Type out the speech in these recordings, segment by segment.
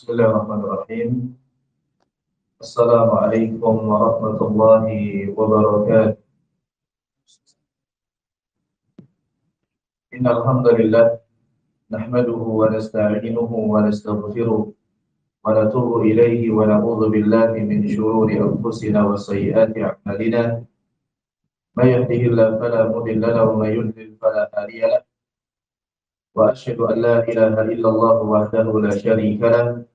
Bismillahirrahmanirrahim. Assalamualaikum warahmatullahi wabarakatuh. Innal hamdalillah nahmaduhu wa nasta'inuhu wa nastaghfiruh wa natubu ilayhi wa na'udzu billahi min shururi anfusina wa sayyiati a'malina. May yahdihillahu fala mudilla lahu wa may yudlil fala hadiya lahu. Wa asyhadu an la ilaha illallah wahdahu la syarika lahu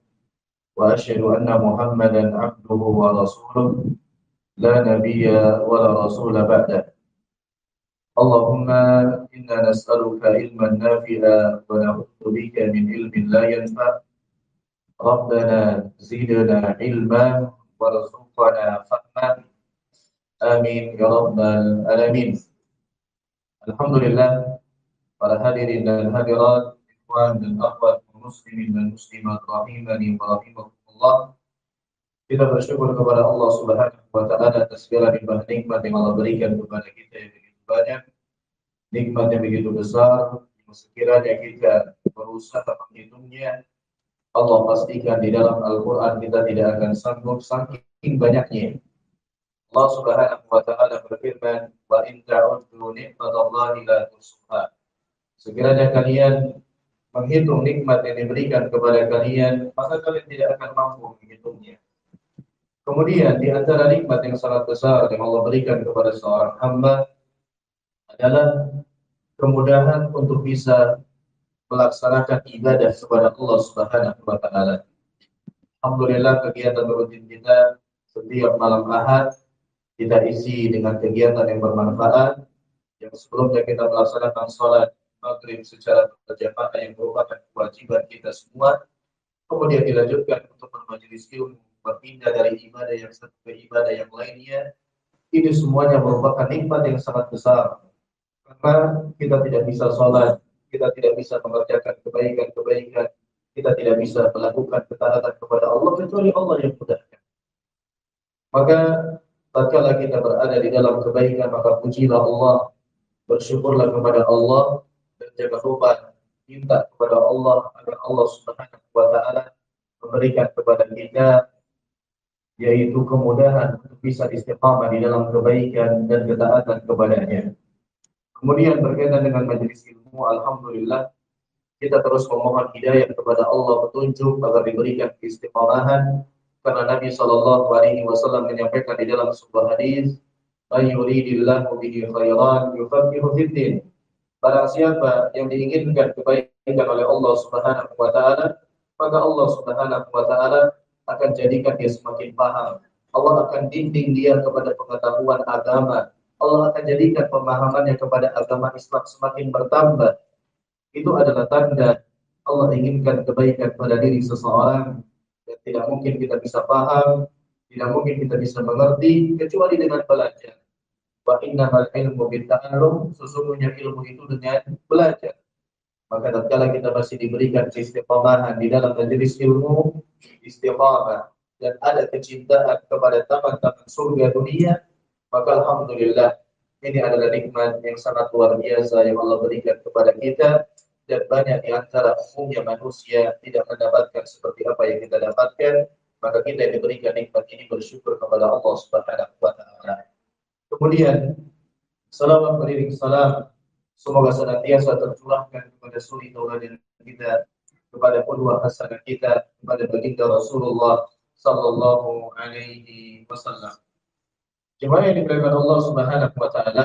wa asyhadu anna Muhammadan 'abduhu wa rasuluh la nabiyya wa la rasula ba'da. Allahumma inna nas'aluka ilman nafi'a wa na'udzu bika min ilmin la yanfa'. Rabbana zidna ilman warzuqna fahma. Amin ya rabbal alamin. Alhamdulillah, para hadirin dan hadirat, ikhwan dan akhwat muslimin dan muslimat rahimani wa rahimakumullah. Kita bersyukur kepada Allah Subhanahu wa taala atas segala nikmat yang Allah berikan kepada kita yang begitu banyak. Nikmat yang begitu besar, yang sekiranya kita berusaha menghitungnya, Allah pastikan di dalam Al-Quran kita tidak akan sanggup saking banyaknya. Allah Subhanahu wa taala berfirman, "Wa in ta'uddu ni'matallahi la tuhsuha." Sekiranya kalian menghitung nikmat yang diberikan kepada kalian, maka kalian tidak akan mampu menghitungnya. Kemudian di antara nikmat yang sangat besar yang Allah berikan kepada seorang hamba adalah kemudahan untuk bisa melaksanakan ibadah kepada Allah Subhanahu wa taala. Alhamdulillah, kegiatan rutin kita setiap malam Ahad kita isi dengan kegiatan yang bermanfaat. Yang sebelumnya kita melaksanakan sholat maghrib secara berjamaah yang merupakan kewajiban kita semua. Kemudian dilanjutkan untuk bermajelis ilmu, berpindah dari ibadah yang satu ke ibadah yang lainnya. Ini semuanya merupakan nikmat yang sangat besar. Karena kita tidak bisa sholat, kita tidak bisa mengerjakan kebaikan-kebaikan, kita tidak bisa melakukan ketaatan kepada Allah kecuali Allah yang mudahkan. Maka tatkala kita berada di dalam kebaikan, maka pujilah Allah, bersyukurlah kepada Allah, dan jangan lupa minta kepada Allah agar Allah Subhanahu wa taala memberikan kepada kita yaitu kemudahan untuk bisa istiqamah di dalam kebaikan dan ketaatan kepadanya. Kemudian berkaitan dengan majelis ilmu, alhamdulillah kita terus memohon hidayah kepada Allah, petunjuk agar diberikan keistiqamahan, karena Nabi Shallallahu Alaihi Wasallam menyampaikan di dalam sebuah hadis, "Man yuridillahu bihi khairan yufaqihu fiddin." Barang siapa yang diinginkan kebaikan oleh Allah Subhanahu Wa Taala, maka Allah Subhanahu Wa Taala akan jadikan dia semakin paham. Allah akan bimbing dia kepada pengetahuan agama. Allah akan jadikan pemahamannya kepada agama Islam semakin bertambah. Itu adalah tanda Allah inginkan kebaikan pada diri seseorang. Dan tidak mungkin kita bisa paham, tidak mungkin kita bisa mengerti kecuali dengan belajar. Wa innamal ilmu bitta'allum, sesungguhnya ilmu itu dengan belajar. Maka tatkala kita masih diberikan keistiqamahan di dalam majelis ilmu, istiqamah dan ada kecintaan kepada taman-taman surga dunia, maka alhamdulillah ini adalah nikmat yang sangat luar biasa yang Allah berikan kepada kita, dan banyak di antara umumnya manusia tidak mendapatkan seperti apa yang kita dapatkan. Maka kita yang diberikan nikmat ini bersyukur kepada Allah Subhanahu wa taala. Kemudian salawat beriring salam semoga senantiasa tercurahkan kepada suri tauladan kita, kepada qudwah hasanah kita, kepada baginda Rasulullah sallallahu alaihi wasallam. Jemaah yang dimuliakan Allah Subhanahu wa taala,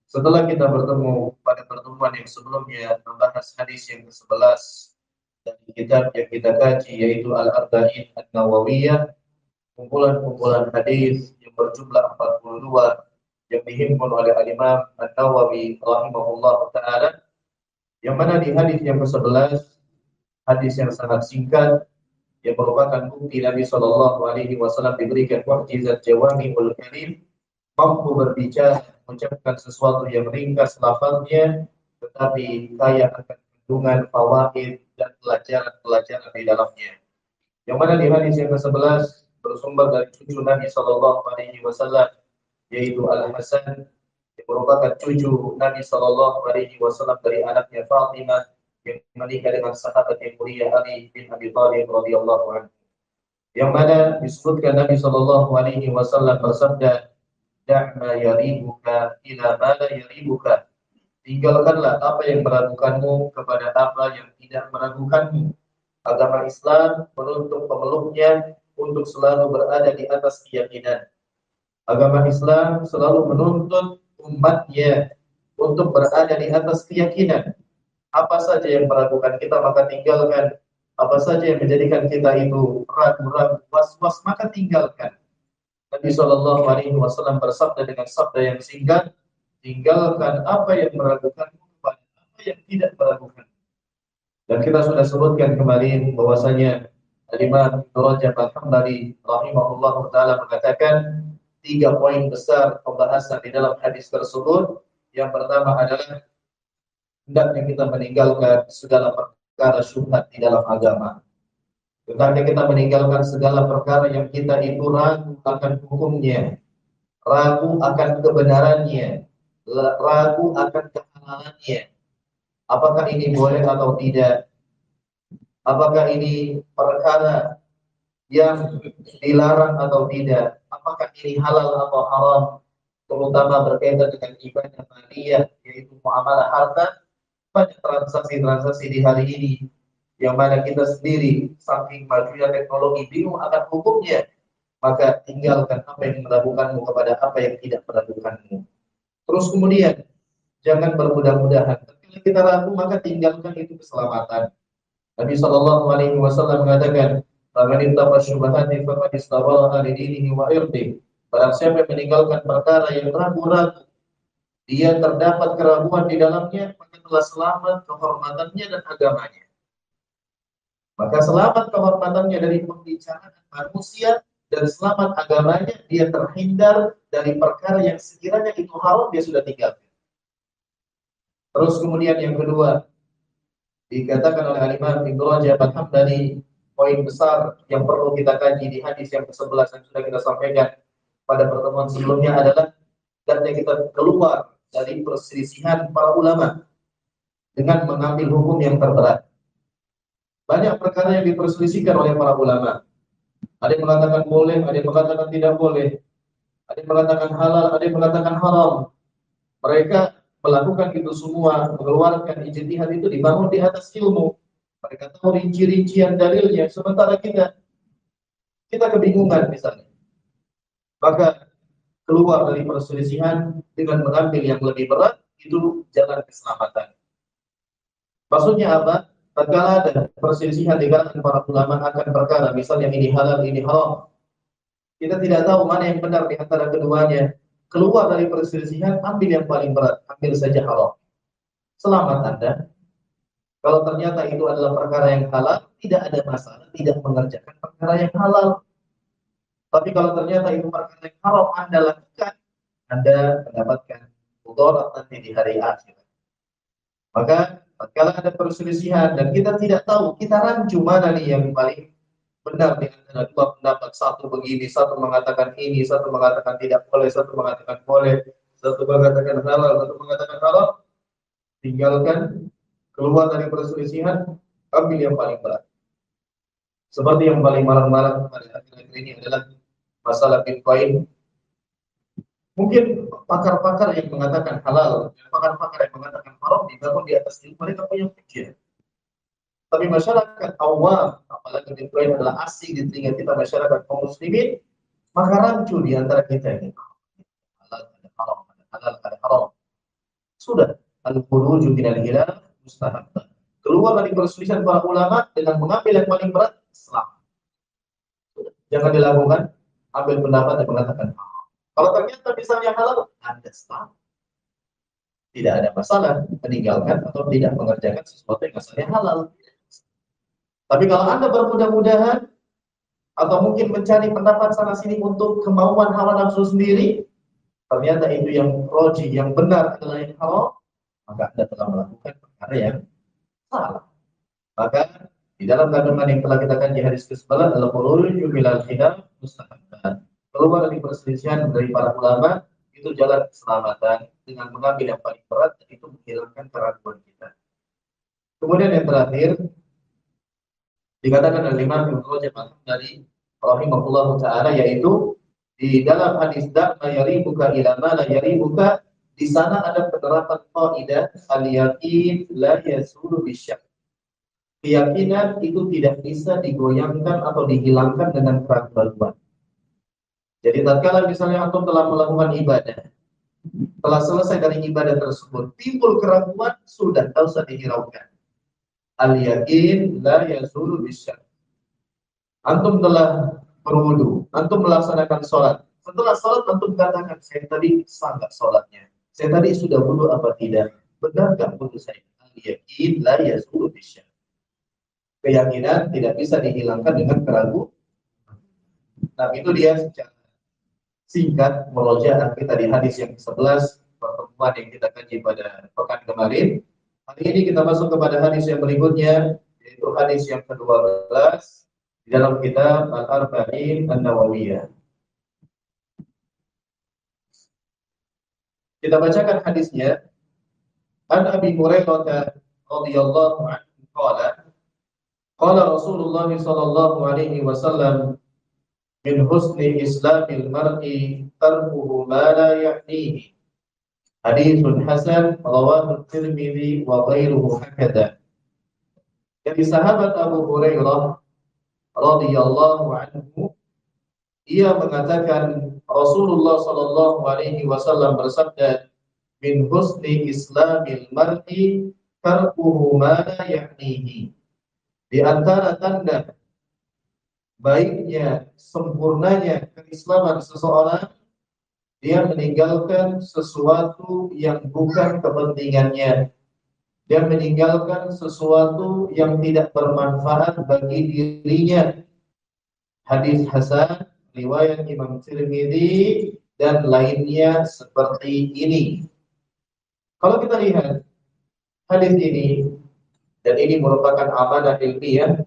setelah kita bertemu pada pertemuan yang sebelumnya membahas hadis yang ke-11 dari kitab yang kita kaji yaitu Al-Arba'in An-Nawawiyah, kumpulan-kumpulan hadis yang berjumlah 42 yang dihimpun oleh Al-Imam An-Nawawi rahimahullah ta'ala, yang mana di hadis yang ke-11, hadis yang sangat singkat yang merupakan bukti Nabi Shallallahu Alaihi Wasallam diberikan mukjizat jawami'ul kalim, mampu berbicara, mengucapkan sesuatu yang ringkas lafaznya, tetapi kaya akan kandungan fawaid dan pelajaran-pelajaran di dalamnya. Yang mana di hadis yang ke-11 bersumber dari cucu Nabi Shallallahu Alaihi Wasallam, yaitu Al Hasan, yang merupakan cucu Nabi Shallallahu Alaihi Wasallam dari anaknya Fatimah yang menikah dengan sahabat yang mulia Ali bin Abi Thalib radhiyallahu anhu. Yang mana disebutkan Nabi sallallahu alaihi wasallam bersabda, "Da'ma yaribuka ila ma la yaribuka." Tinggalkanlah apa yang meragukanmu kepada apa yang tidak meragukanmu. Agama Islam menuntut pemeluknya untuk selalu berada di atas keyakinan. Agama Islam selalu menuntut umatnya untuk berada di atas keyakinan. Apa saja yang meragukan kita maka tinggalkan. Apa saja yang menjadikan kita itu ragu-ragu, was-was maka tinggalkan. Nabi Shallallahu Alaihi Wasallam bersabda dengan sabda yang singkat, tinggalkan apa yang meragukanmu kepada apa yang tidak meragukan. Dan kita sudah sebutkan kemarin bahwasanya Imam Ibnu Rajab Al-Hambali rahimahullahu taala mengatakan 3 poin besar pembahasan di dalam hadis tersebut. Yang pertama adalah hendaknya kita meninggalkan segala perkara syubhat di dalam agama. Hendaknya kita meninggalkan segala perkara yang kita itu ragu akan hukumnya, ragu akan kebenarannya, ragu akan kehalalannya. Apakah ini boleh atau tidak? Apakah ini perkara yang dilarang atau tidak? Apakah ini halal atau haram? Terutama berkaitan dengan ibadah maliyah, yaitu muamalah harta. Banyak transaksi-transaksi di hari ini yang mana kita sendiri saking majunya teknologi bingung akan hukumnya, maka tinggalkan apa yang meragukanmu kepada apa yang tidak meragukanmu. Terus kemudian jangan bermudah-mudahan. Ketika kita ragu maka tinggalkan itu keselamatan. Nabi Shallallahu Alaihi Wasallam mengatakan, "Man ittaqa syubhati faqad istabara li dinihi wa irdihi." Barang siapa yang meninggalkan perkara yang ragu-ragu, dia terdapat keraguan di dalamnya, maka telah selamat kehormatannya dan agamanya. Maka selamat kehormatannya dari pembicaraan manusia dan selamat agamanya, dia terhindar dari perkara yang sekiranya itu haram dia sudah tinggalkan. Terus kemudian yang kedua, dikatakan oleh Imam Ibnu Rajab Al-Hambali, poin besar yang perlu kita kaji di hadis yang ke-11 yang sudah kita sampaikan pada pertemuan sebelumnya adalah hendaknya kita keluar dari perselisihan para ulama dengan mengambil hukum yang terberat. Banyak perkara yang diperselisihkan oleh para ulama. Ada yang mengatakan boleh, ada yang mengatakan tidak boleh. Ada yang mengatakan halal, ada yang mengatakan haram. Mereka melakukan itu semua, mengeluarkan ijtihad itu dibangun di atas ilmu. Mereka tahu rinci-rincian dalilnya, sementara kita kebingungan misalnya. Maka keluar dari perselisihan dengan mengambil yang lebih berat, itu jalan keselamatan. Maksudnya apa? Tatkala ada perselisihan di kalangan para ulama akan perkara, misalnya ini halal, ini haram, kita tidak tahu mana yang benar di antara keduanya. Keluar dari perselisihan, ambil yang paling berat, ambil saja haram. Selamat Anda. Kalau ternyata itu adalah perkara yang halal, tidak ada masalah, tidak mengerjakan perkara yang halal. Tapi kalau ternyata itu perkara yang haram Anda lakukan, Anda mendapatkan mudarat nanti di hari akhir. Maka kalau ada perselisihan dan kita tidak tahu, kita rancu mana nih yang paling benar di antara dua pendapat. Satu begini, satu mengatakan ini, satu mengatakan tidak boleh, satu mengatakan boleh, satu mengatakan halal, satu mengatakan haram. Tinggalkan, keluar dari perselisihan, ambil yang paling berat. Seperti yang paling malang-malang pada akhir-akhir ini adalah masalah Bitcoin. Mungkin pakar-pakar yang mengatakan halal, pakar-pakar yang mengatakan haram dibangun di atas ilmu, mereka punya fikir. Tapi masyarakat awam, apalagi Bitcoin adalah asing di telinga kita masyarakat kaum muslimin, maka rancu di antara kita ini. Halal ada haram, ada halal ada haram. Sudah, al-khuruju minal hilal mustahab. Keluar dari perselisihan para ulama dengan mengambil yang paling berat, Islam. Sudah, jangan dilakukan, ambil pendapat yang mengatakan haram. Kalau ternyata misalnya halal, Anda selamat. Tidak ada masalah meninggalkan atau tidak mengerjakan sesuatu yang asalnya halal. Tapi kalau Anda bermudah-mudahan atau mungkin mencari pendapat sana sini untuk kemauan hawa nafsu sendiri, ternyata itu yang roji, yang benar adalah yang haram, maka Anda telah melakukan perkara yang salah. Maka di dalam kandungan yang telah kita kaji hadis ke-11 adalah khuruju minal khilaf mustahabban. Keluar dari perselisihan dari para ulama itu jalan keselamatan dengan mengambil yang paling berat dan itu menghilangkan keraguan kita. Kemudian yang terakhir dikatakan oleh Imam Ibnu Rajab dari rahimahullah taala, yaitu di dalam hadis da ma yaribuka ila ma la yaribuka, di sana ada penerapan qaidah al-yaqin la yazulu bisyak. Keyakinan itu tidak bisa digoyangkan atau dihilangkan dengan keraguan. Jadi tatkala misalnya antum telah melakukan ibadah, telah selesai dari ibadah tersebut, timbul keraguan, sudah tak usah dihiraukan. Al-yaqin la yazulu bisyak. Antum telah berwudu, antum melaksanakan sholat. Setelah sholat antum katakan, saya tadi sah nggak sholatnya? Saya tadi sudah wudu apa tidak? Benar nggak wudu saya? Al-yaqin la yazulu bisyak. Keyakinan tidak bisa dihilangkan dengan keraguan. Nah, itu dia secara singkat murojaah kita di hadis yang ke-11 pertemuan yang kita kaji pada pekan kemarin. Hari ini kita masuk kepada hadis yang berikutnya, yaitu hadis yang ke-12 di dalam kitab Al-Arba'in An-Nawawiyah. Kita bacakan hadisnya. An Abi Hurairah radhiyallahu anhu qala qala Rasulullah sallallahu alaihi wasallam, min husni islamil mar'i tarkuhu ma la ya'nihi. Haditsun hasan rawahu Tirmidzi wa ghairuhu hakadha. Dari sahabat Abu Hurairah radhiyallahu anhu, ia mengatakan Rasulullah sallallahu alaihi wasallam bersabda, min husni islamil mar'i tarkuhu ma la ya'nihi. Di antara tanda baiknya, sempurnanya keislaman seseorang, dia meninggalkan sesuatu yang bukan kepentingannya. Dia meninggalkan sesuatu yang tidak bermanfaat bagi dirinya. Hadis hasan riwayat Imam Tirmidzi dan lainnya seperti ini. Kalau kita lihat hadis ini, dan ini merupakan amanah ilmiah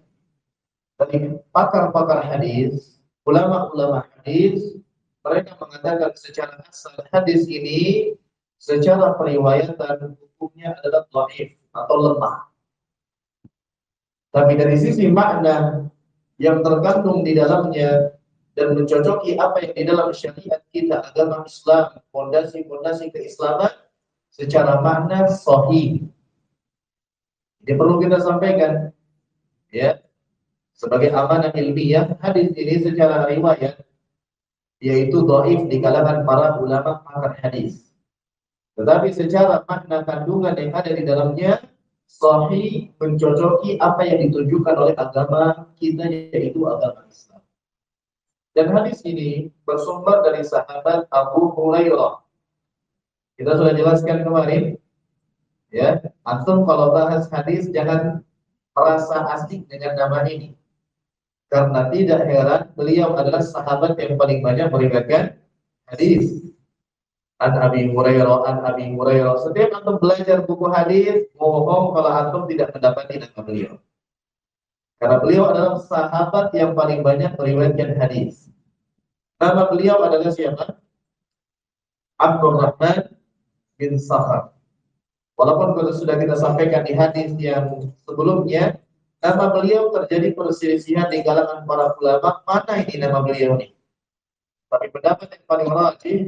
dari pakar-pakar hadis, ulama-ulama hadis, mereka mengatakan secara asal hadis ini secara periwayatan hukumnya adalah dhaif atau lemah. Tapi dari sisi makna yang terkandung di dalamnya dan mencocoki apa yang di dalam syariat kita, agama Islam, fondasi-fondasi keislaman, secara makna sahih. Ini perlu kita sampaikan, ya, sebagai amanah ilmiah. Hadis ini secara riwayat yaitu dhaif di kalangan para ulama pakar hadis. Tetapi secara makna kandungan yang ada di dalamnya sahih, mencocoki apa yang ditujukan oleh agama kita, yaitu agama Islam. Dan hadis ini bersumber dari sahabat Abu Hurairah. Kita sudah jelaskan kemarin, ya, antum kalau bahas hadis jangan merasa asing dengan nama ini. Karena tidak heran beliau adalah sahabat yang paling banyak meriwayatkan hadis. An Abi Hurairah. Setiap antum belajar buku hadis, bohong kalau antum tidak mendapati nama beliau. Karena beliau adalah sahabat yang paling banyak meriwayatkan hadis. Nama beliau adalah siapa? Abdurrahman bin Sakhar. Walaupun sudah kita sampaikan di hadis yang sebelumnya, nama beliau terjadi perselisihan di kalangan para ulama, mana ini nama beliau ini. Tapi pendapat yang paling rajih,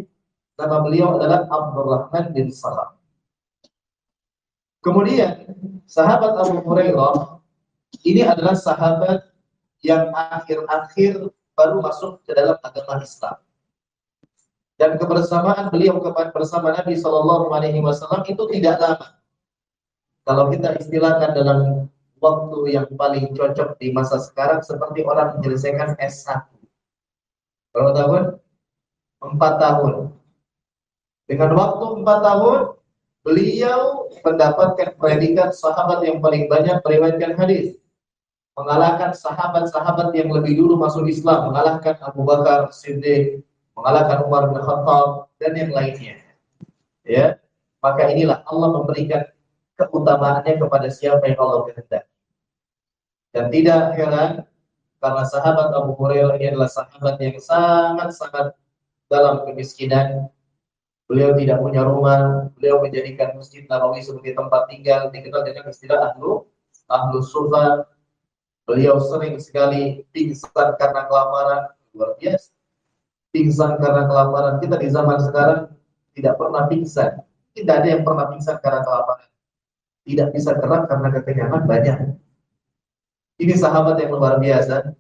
nama beliau adalah Abdurrahman bin Sakhar. Kemudian sahabat Abu Hurairah ini adalah sahabat yang akhir-akhir baru masuk ke dalam agama Islam. Dan kebersamaan beliau bersama Nabi Shallallahu Alaihi Wasallam itu tidak lama. Kalau kita istilahkan dalam waktu yang paling cocok di masa sekarang, seperti orang menyelesaikan S1. Berapa tahun? 4 tahun. Dengan waktu 4 tahun, beliau mendapatkan predikat sahabat yang paling banyak meriwayatkan hadis, mengalahkan sahabat-sahabat yang lebih dulu masuk Islam, mengalahkan Abu Bakar Siddiq, mengalahkan Umar bin Khattab dan yang lainnya. Ya, maka inilah Allah memberikan keutamaannya kepada siapa yang Allah kehendaki. Dan tidak heran karena sahabat Abu Hurairah ini adalah sahabat yang sangat-sangat dalam kemiskinan. Beliau tidak punya rumah, beliau menjadikan Masjid Nabawi sebagai tempat tinggal, dikenal dengan istilah ahlu Ahlus Sufa. Beliau sering sekali pingsan karena kelaparan, luar biasa. Pingsan karena kelaparan. Kita di zaman sekarang tidak pernah pingsan. Tidak ada yang pernah pingsan karena kelaparan. Tidak bisa gerak karena kekenyangan banyak. Ini sahabat yang luar biasa.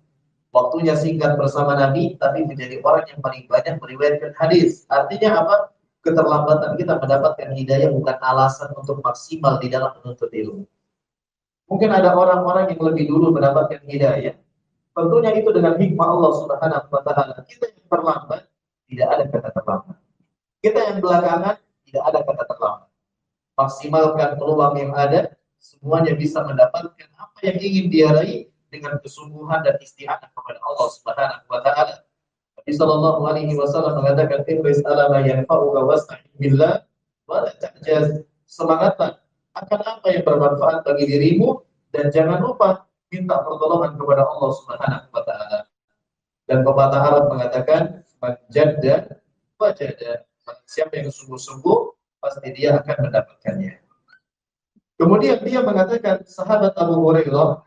Waktunya singkat bersama Nabi, tapi menjadi orang yang paling banyak meriwayatkan hadis. Artinya apa? Keterlambatan kita mendapatkan hidayah bukan alasan untuk maksimal di dalam menuntut ilmu. Mungkin ada orang-orang yang lebih dulu mendapatkan hidayah. Tentunya itu dengan hikmah Allah Subhanahu wa taala. Kita yang terlambat, tidak ada kata terlambat. Kita yang belakangan, tidak ada kata terlambat. Maksimalkan peluang yang ada, semuanya bisa mendapatkan apa yang ingin diraih dengan kesungguhan dan istiqamah kepada Allah Subhanahu wa taala. Nabi sallallahu alaihi wasallam mengatakan, "Ihris ala ma yanfa'uka wasta'in billah wa la ta'jaz." Semangatlah akan apa yang bermanfaat bagi dirimu dan jangan lupa minta pertolongan kepada Allah Subhanahu wa taala. Dan pepatah Arab mengatakan, "Man jadda wajada." Siapa yang sungguh-sungguh pasti dia akan mendapatkannya. Kemudian dia mengatakan, sahabat Abu Hurairah,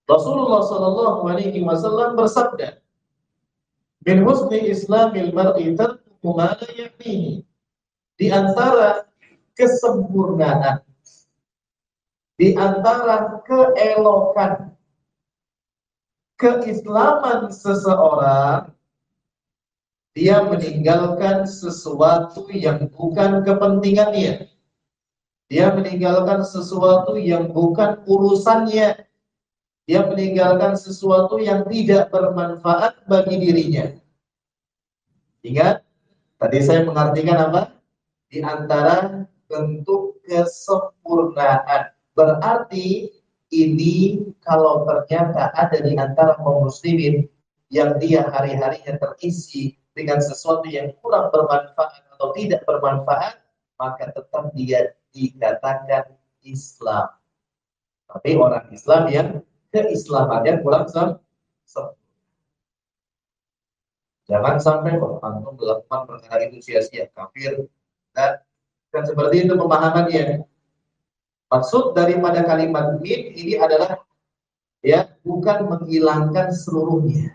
Rasulullah sallallahu alaihi wasallam bersabda, "Min husni islamil mar'i tarku ma la ya'nihi." Di antara kesempurnaan, di antara keelokan keislaman seseorang, dia meninggalkan sesuatu yang bukan kepentingannya. Dia meninggalkan sesuatu yang bukan urusannya. Dia meninggalkan sesuatu yang tidak bermanfaat bagi dirinya. Ingat, tadi saya mengartikan apa? Di antara bentuk kesempurnaan. Berarti ini kalau ternyata ada di antara kaum muslimin yang dia hari-harinya terisi dengan sesuatu yang kurang bermanfaat atau tidak bermanfaat, maka tetap dia dikatakan Islam. Tapi orang Islam yang keislamannya kurang sempurna. Jangan sampai antum melakukan perkara itu sia-sia, kafir, dan seperti itu pemahamannya. Maksud daripada kalimat min ini adalah ya bukan menghilangkan seluruhnya.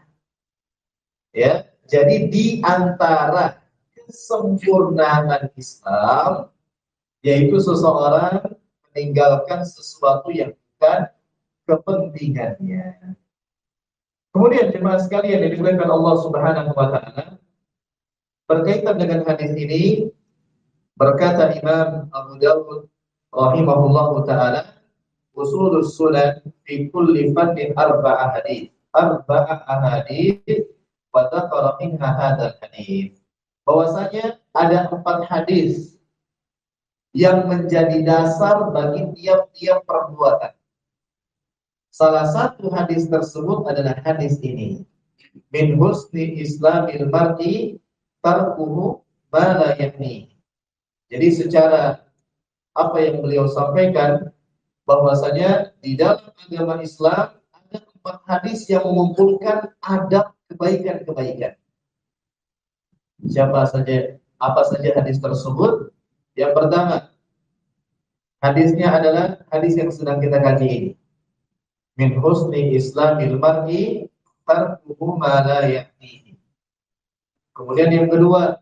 Ya, jadi di antara kesempurnaan Islam yaitu seseorang meninggalkan sesuatu yang bukan kepentingannya. Kemudian jemaah sekalian yang dimuliakan Allah Subhanahu wa taala, berkaitan dengan hadis ini berkata Imam Abu Dawud rahimahullahu taala, usulus sunan fi kulli fannin arba'a hadits wa dzakara minha hadzal hadits. Bahwasanya ada 4 hadis yang menjadi dasar bagi tiap-tiap perbuatan. Salah satu hadis tersebut adalah hadis ini. Min husni islamil mar'i tarkuhu ma la ya'ni. Jadi secara apa yang beliau sampaikan, bahwasanya di dalam agama Islam ada 4 hadis yang mengumpulkan adab kebaikan-kebaikan. Apa saja hadis tersebut? Yang pertama, hadisnya adalah hadis yang sedang kita kaji ini. Min husni islamil mar'i tarkuhu ma la ya'ni. Kemudian yang kedua,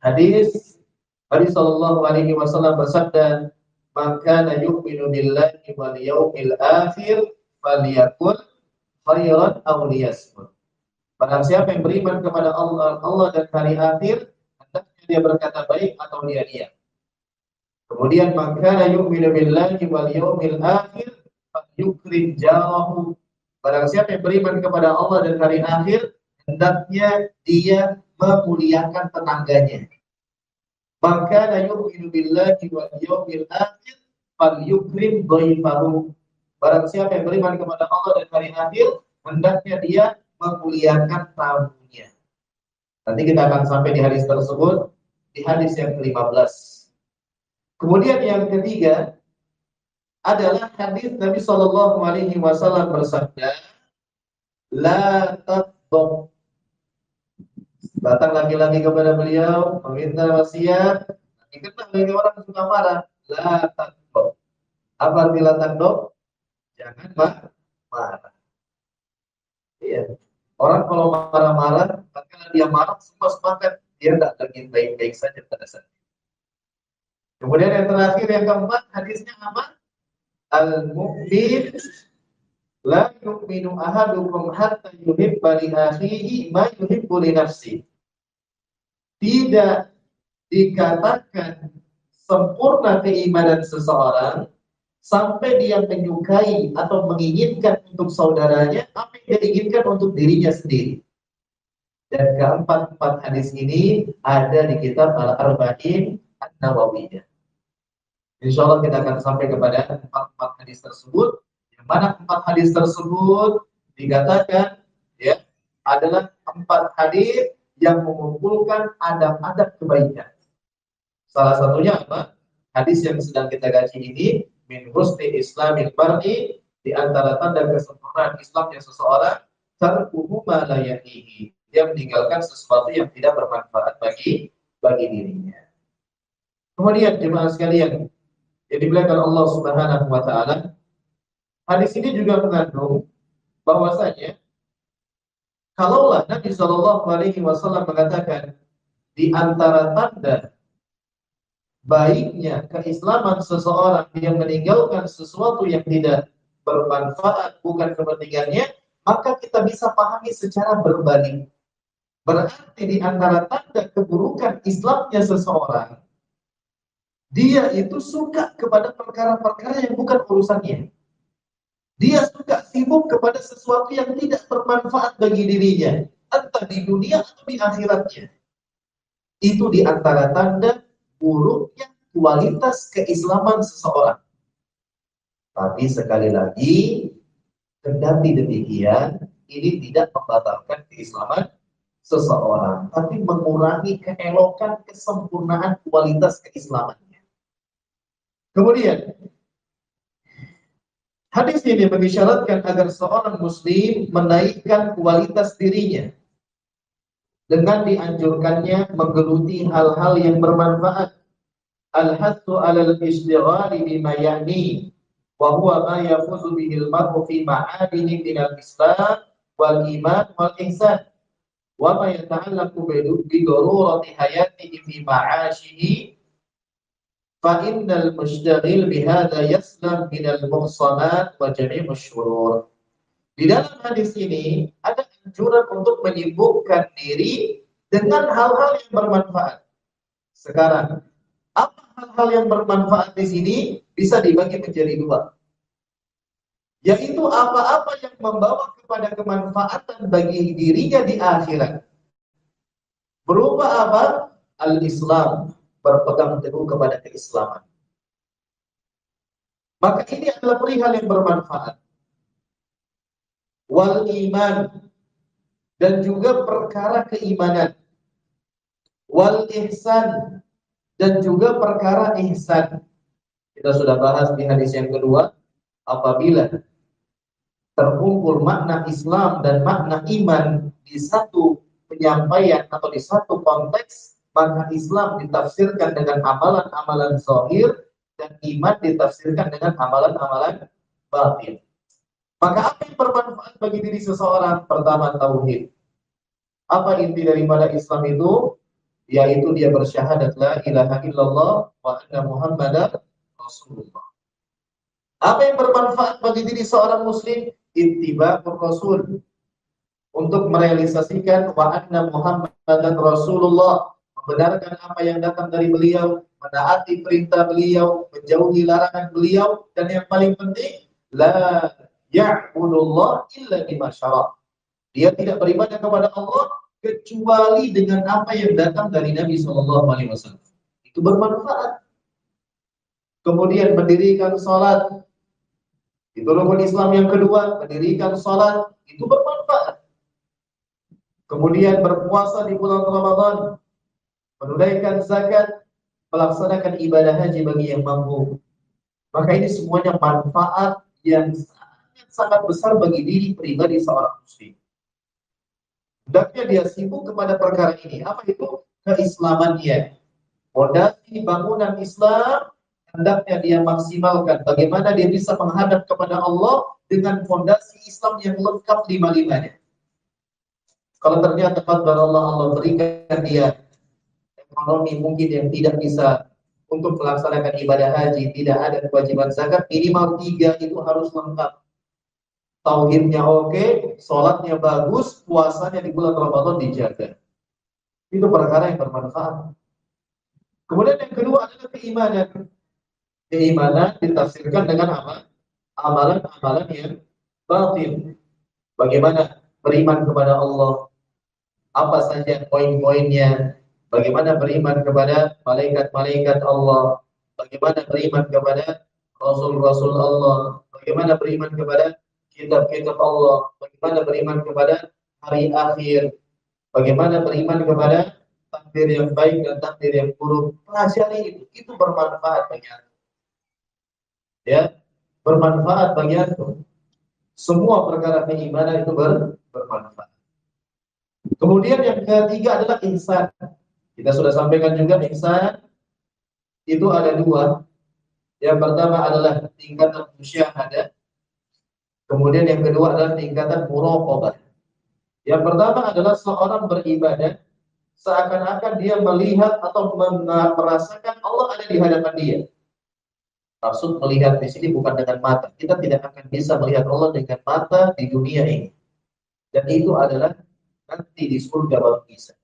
hadis Nabi sallallahu alaihi wasallam bersabda, "Man kana yu'minu billahi wal yawmil akhir falyakul khairan aw liyasmut." Barang siapa yang beriman kepada Allah dan hari akhir, hendaknya dia berkata baik atau dia diam. Kemudian, "Man kana yu'minu billahi wal yawmil akhir falyukrim jarahu." Barang siapa yang beriman kepada Allah dan hari akhir, hendaknya dia memuliakan tetangganya. Maka yu'minu billahi wal yawmil akhir falyukrim dhaifahu. Barang siapa yang beriman kepada Allah dan hari akhir, hendaknya dia memuliakan tamunya. Nanti kita akan sampai di hadis tersebut di hadis yang ke-15. Kemudian yang ketiga adalah hadis Nabi sallallahu alaihi wasallam bersabda, "La tadhab." Datang laki-laki kepada beliau meminta wasiat. Dikenal bagi orang suka marah. La tadhab. Apa arti la tadhab? Jangan marah. Iya. Orang kalau marah-marah, karena dia marah semua sepakat dia tidak lagi baik-baik saja pada saat itu. Kemudian yang terakhir yang keempat hadisnya apa? Al-mu'min la yu'minu ahadukum hatta yuhibba li akhihi ma yuhibbu li nafsi. Tidak dikatakan sempurna keimanan seseorang sampai dia menyukai atau menginginkan untuk saudaranya apa yang dia inginkan untuk dirinya sendiri. Dan keempat hadis ini ada di kitab Al-Arba'in An-Nawawiyah. Insya Allah kita akan sampai kepada empat hadis tersebut. Yang mana empat hadis tersebut dikatakan ya adalah empat hadis yang mengumpulkan adab-adab kebaikan. Salah satunya apa? Hadis yang sedang kita kaji ini min husni islamil mar'i, di antara tanda kesempurnaan Islamnya seseorang tarkuhu ma la yanihi, dia meninggalkan sesuatu yang tidak bermanfaat bagi dirinya. Kemudian jemaah sekalian yang dimuliakan Allah Subhanahu wa taala, hadis ini juga mengandung bahwasanya kalaulah Nabi Shallallahu alaihi wasallam mengatakan di antara tanda baiknya keislaman seseorang yang meninggalkan sesuatu yang tidak bermanfaat bukan kepentingannya, maka kita bisa pahami secara berbalik. Berarti di antara tanda keburukan Islamnya seseorang, dia itu suka kepada perkara-perkara yang bukan urusannya. Dia suka sibuk kepada sesuatu yang tidak bermanfaat bagi dirinya, entah di dunia atau di akhiratnya. Itu di antara tanda buruknya kualitas keislaman seseorang. Tapi sekali lagi, kendati demikian, ini tidak membatalkan keislaman seseorang, tapi mengurangi keelokan, kesempurnaan kualitas keislamannya. Kemudian, hadis ini mengisyaratkan agar seorang muslim menaikkan kualitas dirinya dengan dianjurkannya menggeluti hal-hal yang bermanfaat. Al-hathu 'alal istighali bima ya'ni wa huwa ma yafuzu bihil mar'u fi ma'adini minal islam wal iman wal ihsan wa ma yata'allaqu bi darurati hayatihi fi ma'ashihi fa innal mushtaghil bihadza yaslam minal muhsanat wa jami'us syurur. Di dalam hadis ini ada anjuran untuk menyibukkan diri dengan hal-hal yang bermanfaat. Sekarang, apa hal-hal yang bermanfaat di sini bisa dibagi menjadi dua. Yaitu apa-apa yang membawa kepada kemanfaatan bagi dirinya di akhirat. Berupa apa? Al-Islam, berpegang teguh kepada keislaman. Maka ini adalah perihal yang bermanfaat. Wal iman, dan juga perkara keimanan. Wal ihsan, dan juga perkara ihsan. Kita sudah bahas di hadis yang kedua, apabila terkumpul makna Islam dan makna iman di satu penyampaian atau di satu konteks, maka Islam ditafsirkan dengan amalan-amalan zahir dan iman ditafsirkan dengan amalan-amalan batin. Maka apa yang bermanfaat bagi diri seseorang? Pertama, tauhid. Apa inti daripada Islam itu? Yaitu dia bersyahadat la ilaha illallah wa anna muhammadar rasulullah. Apa yang bermanfaat bagi diri seorang muslim? Ittiba'ur rasul, untuk merealisasikan wa anna muhammadan rasulullah, membenarkan apa yang datang dari beliau, menaati perintah beliau, menjauhi larangan beliau, dan yang paling penting la ya'budullah illa bima syara'. Dia tidak beribadah kepada Allah kecuali dengan apa yang datang dari Nabi SAW. Itu bermanfaat. Kemudian mendirikan salat, itu rukun Islam yang kedua. Mendirikan salat itu bermanfaat. Kemudian berpuasa di bulan Ramadan, menunaikan zakat, melaksanakan ibadah haji bagi yang mampu. Maka ini semuanya manfaat yang sangat besar bagi diri pribadi seorang muslim. Hendaknya dia sibuk kepada perkara ini. Apa itu? Keislamannya. Fondasi bangunan Islam hendaknya dia maksimalkan bagaimana dia bisa menghadap kepada Allah dengan fondasi Islam yang lengkap lima-limanya. Kalau ternyata Allah berikan dia ekonomi mungkin yang tidak bisa untuk melaksanakan ibadah haji, tidak ada kewajiban zakat, minimal 3 itu harus lengkap. Tauhidnya oke, sholatnya bagus, puasanya di bulan Ramadan dijaga. Itu perkara yang bermanfaat. Kemudian yang kedua adalah keimanan. Keimanan ditafsirkan dengan apa? Amalan-amalan yang batin. Bagaimana beriman kepada Allah, apa saja poin-poinnya, bagaimana beriman kepada malaikat-malaikat Allah, bagaimana beriman kepada Rasul-Rasul Allah, bagaimana beriman kepada kitab-kitab Allah, bagaimana beriman kepada hari akhir, bagaimana beriman kepada takdir yang baik dan takdir yang buruk. Pelajari itu bermanfaat bagi antum. Ya, bermanfaat bagi antum. Semua perkara keimanan itu bermanfaat. Kemudian yang ketiga adalah ihsan. Kita sudah sampaikan juga ihsan itu ada 2. Yang pertama adalah tingkatan musyahadah. Kemudian yang kedua adalah tingkatan muraqabah. Yang pertama adalah seorang beribadah seakan-akan dia melihat atau merasakan Allah ada di hadapan dia. Maksud melihat di sini bukan dengan mata. Kita tidak akan bisa melihat Allah dengan mata di dunia ini. Dan itu adalah nanti di surga baru bisa.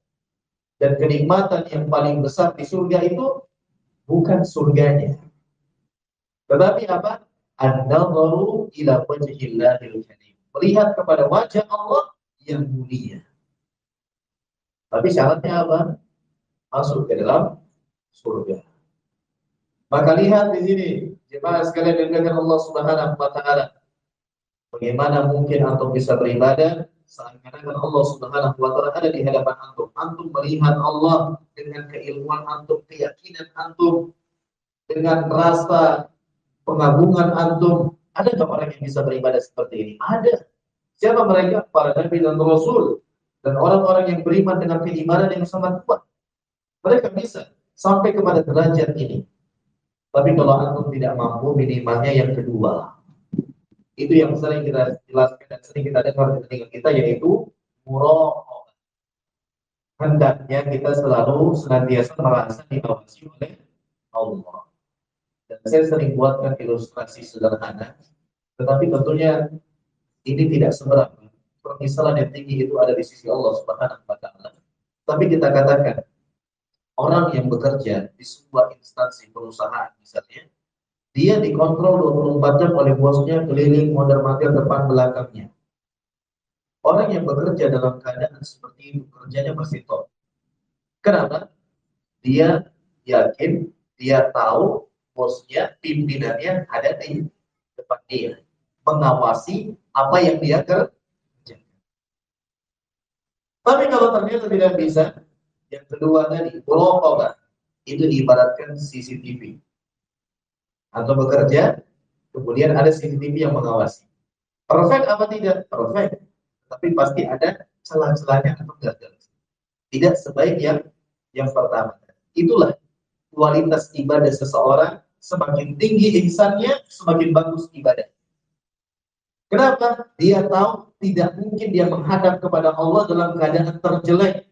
Dan kenikmatan yang paling besar di surga itu bukan surganya. Tetapi apa? An-nadharu ila wajhillahil karim. Melihat kepada wajah Allah yang mulia. Tapi syaratnya apa? Masuk ke dalam surga. Maka lihat di sini, jemaah sekalian dengan Allah Subhanahu wa taala. Bagaimana mungkin antum bisa beribadah seakan-akan Allah Subhanahu wa taala ada di hadapan antum. Antum melihat Allah dengan keilmuan antum, keyakinan antum, dengan rasa pengagungan antum. Ada nggak orang yang bisa beribadah seperti ini? Ada. Siapa mereka? Para nabi dan rasul dan orang-orang yang beriman dengan keimanan yang sangat kuat. Mereka bisa sampai kepada derajat ini. Tapi kalau antum tidak mampu, minimalnya yang kedua. Itu yang sering kita jelaskan dan sering kita dengar di telinga kita, yaitu muraqabah. Hendaknya kita selalu senantiasa merasa diawasi oleh Allah. Dan saya sering buatkan ilustrasi sederhana, tetapi tentunya ini tidak seberapa. Permisalan yang tinggi itu ada di sisi Allah Subhanahu wa taala. Tapi kita katakan orang yang bekerja di sebuah instansi perusahaan misalnya, dia dikontrol 24 jam oleh bosnya, keliling mondar-mandir depan belakangnya. Orang yang bekerja dalam keadaan seperti itu, kerjanya masih top. Kenapa? Dia yakin, dia tahu bosnya, pimpinannya ada di depan dia, mengawasi apa yang dia kerjakan. Tapi kalau ternyata tidak bisa, yang kedua tadi, muraqabah, itu diibaratkan CCTV. Atau bekerja, kemudian ada CCTV yang mengawasi. Perfect apa tidak? Perfect. Tapi pasti ada celah-celahnya atau gagal. Tidak sebaik yang pertama. Itulah kualitas ibadah seseorang. Semakin tinggi ihsannya, semakin bagus ibadah. Kenapa? Dia tahu tidak mungkin dia menghadap kepada Allah dalam keadaan terjelek.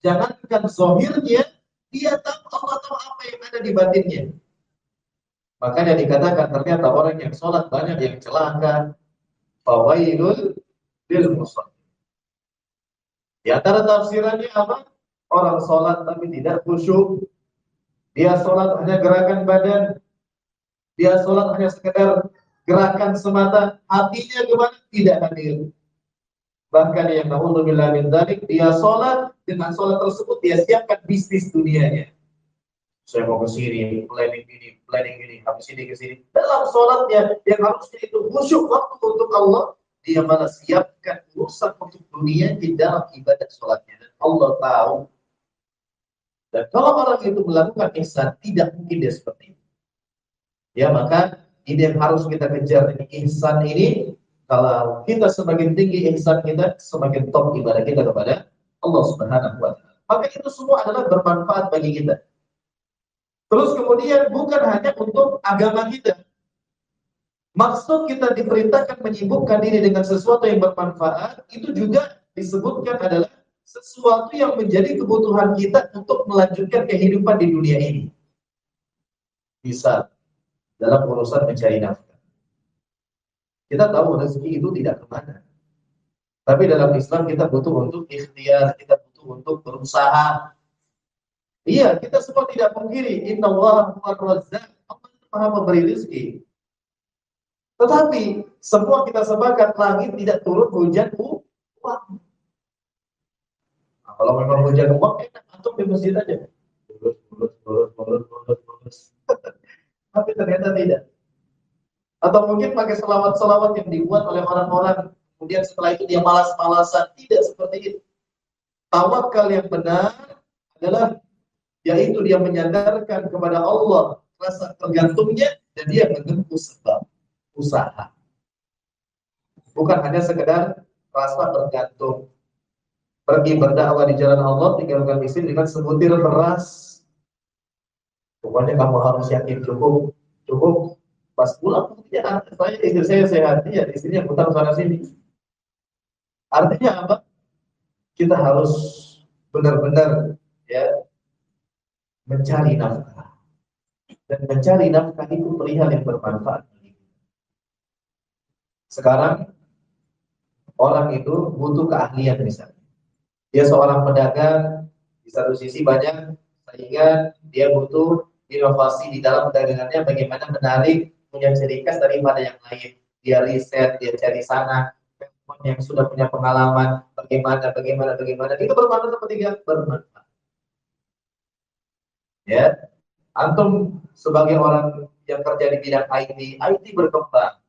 Jangankan zahirnya, dia tahu Allah tahu apa yang ada di batinnya. Makanya dikatakan ternyata orang yang sholat banyak yang celaka. Fawailul lil musallin. Di antara tafsirannya apa? Orang sholat tapi tidak khusyuk. Dia sholat hanya gerakan badan. Dia sholat hanya sekedar gerakan semata. Hatinya kemana? Tidak hadir. Bahkan yang na'udzubillah min dzalik, dia sholat, dengan sholat tersebut dia siapkan bisnis dunianya. Saya mau ke sini, planning ini, habis ini ke sini. Dalam sholatnya yang harusnya itu khusyuk waktu untuk Allah, dia malah siapkan urusan untuk dunia di dalam ibadah sholatnya. Dan Allah tahu. Dan kalau orang itu melakukan ihsan, tidak mungkin dia seperti itu. Ya, maka ini yang harus kita kejar. Ihsan ini, kalau kita semakin tinggi ihsan kita, semakin top ibadah kita kepada Allah Subhanahu wa taala. Maka itu semua adalah bermanfaat bagi kita. Terus kemudian bukan hanya untuk agama kita. Maksud kita diperintahkan menyibukkan diri dengan sesuatu yang bermanfaat, itu juga disebutkan adalah sesuatu yang menjadi kebutuhan kita untuk melanjutkan kehidupan di dunia ini. Bisa dalam urusan mencari nafkah. Kita tahu rezeki itu tidak kemana. Tapi dalam Islam kita butuh untuk ikhtiar, kita butuh untuk berusaha. Iya, kita semua tidak pungkiri, innallaha huwar razzaq, Allah itu Maha memberi rezeki. Tetapi semua kita sepakat langit tidak turun hujan uang. Nah, kalau memang hujan uang, enak antum di masjid aja. Lulus. Tapi ternyata tidak. Atau mungkin pakai selawat-selawat yang dibuat oleh orang-orang, kemudian setelah itu dia malas-malasan. Tidak seperti itu. Tawakal yang benar adalah yaitu dia menyandarkan kepada Allah rasa tergantungnya dan dia menempuh sebab usaha. Bukan hanya sekedar rasa tergantung. Pergi berdakwah di jalan Allah, tinggalkan istri dengan sebutir beras. Pokoknya kamu harus yakin cukup. Pas pulang, ya, istri saya sehat, ya istrinya putar sana sini. Artinya apa? Kita harus benar-benar ya mencari nafkah. Dan mencari nafkah itu perihal yang bermanfaat. Sekarang orang itu butuh keahlian misalnya. Dia seorang pedagang, di satu sisi banyak, sehingga dia butuh inovasi di dalam dagangannya, bagaimana menarik, punya ciri khas daripada yang lain. Dia riset, dia cari sana, yang sudah punya pengalaman, bagaimana. Itu bermanfaat atau tidak? Bermanfaat. Ya, antum sebagai orang yang kerja di bidang IT berkembang.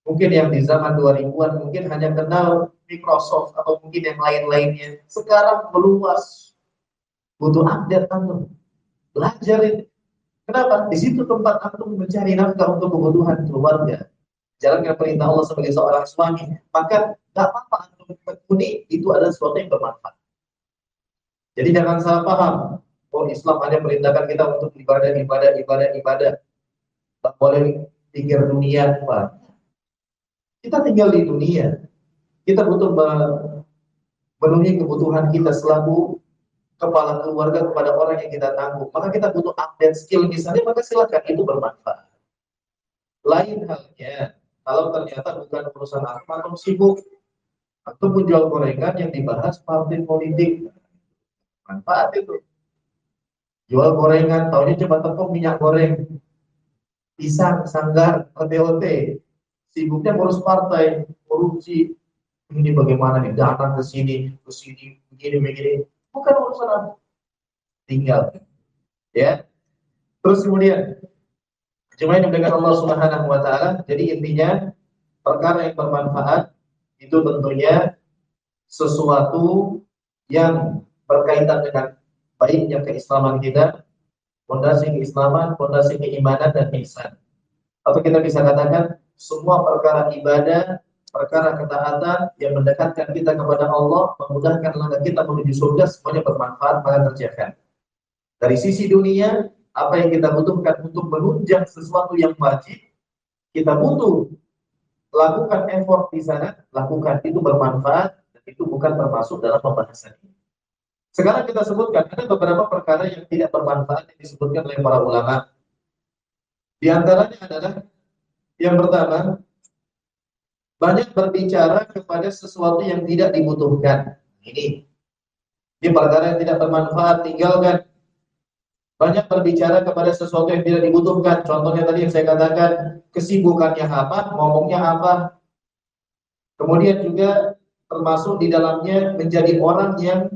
Mungkin yang di zaman 2000-an mungkin hanya kenal Microsoft atau mungkin yang lain-lainnya. Sekarang meluas. Butuh update antum. Belajar ini. Kenapa? Di situ tempat antum mencari nafkah untuk kebutuhan keluarga. Jalankan perintah Allah sebagai seorang suami. Maka tidak apa-apa antum tekuni, itu adalah sesuatu yang bermanfaat. Jadi jangan salah paham. Oh, Islam hanya perintahkan kita untuk ibadah. Tak boleh pikir dunia. Kita tinggal di dunia. Kita butuh memenuhi kebutuhan kita selaku kepala keluarga kepada orang yang kita tanggung. Maka kita butuh update skill misalnya, maka silakan, itu bermanfaat. Lain halnya, kalau ternyata bukan urusan atau sibuk, atau menjual gorengan yang dibahas partai politik, manfaat itu. Jual gorengan, tahunya cuma tepung minyak goreng, pisang, sanggar, OT-OT. Sibuknya ngurus partai, korupsi, ini bagaimana nih, datang ke sini, begini. Bukan urusan apa. Tinggal. Ya. Terus kemudian, jemaah dengan Allah Subhanahu wa taala, jadi intinya perkara yang bermanfaat itu tentunya sesuatu yang berkaitan dengan baiknya keislaman kita, fondasi keislaman, fondasi keimanan dan ihsan. Atau kita bisa katakan semua perkara ibadah, perkara ketaatan yang mendekatkan kita kepada Allah, memudahkan langkah kita menuju surga, semuanya bermanfaat, maka kerjakan. Dari sisi dunia, apa yang kita butuhkan untuk menunjang sesuatu yang wajib, kita butuh lakukan effort di sana, lakukan, itu bermanfaat, dan itu bukan termasuk dalam pembahasan ini. Sekarang kita sebutkan, ada beberapa perkara yang tidak bermanfaat yang disebutkan oleh para ulama. Di antaranya adalah yang pertama, banyak berbicara kepada sesuatu yang tidak dibutuhkan. Ini perkara yang tidak bermanfaat, tinggalkan. Banyak berbicara kepada sesuatu yang tidak dibutuhkan. Contohnya tadi yang saya katakan, kesibukannya apa, ngomongnya apa. Kemudian juga termasuk di dalamnya menjadi orang yang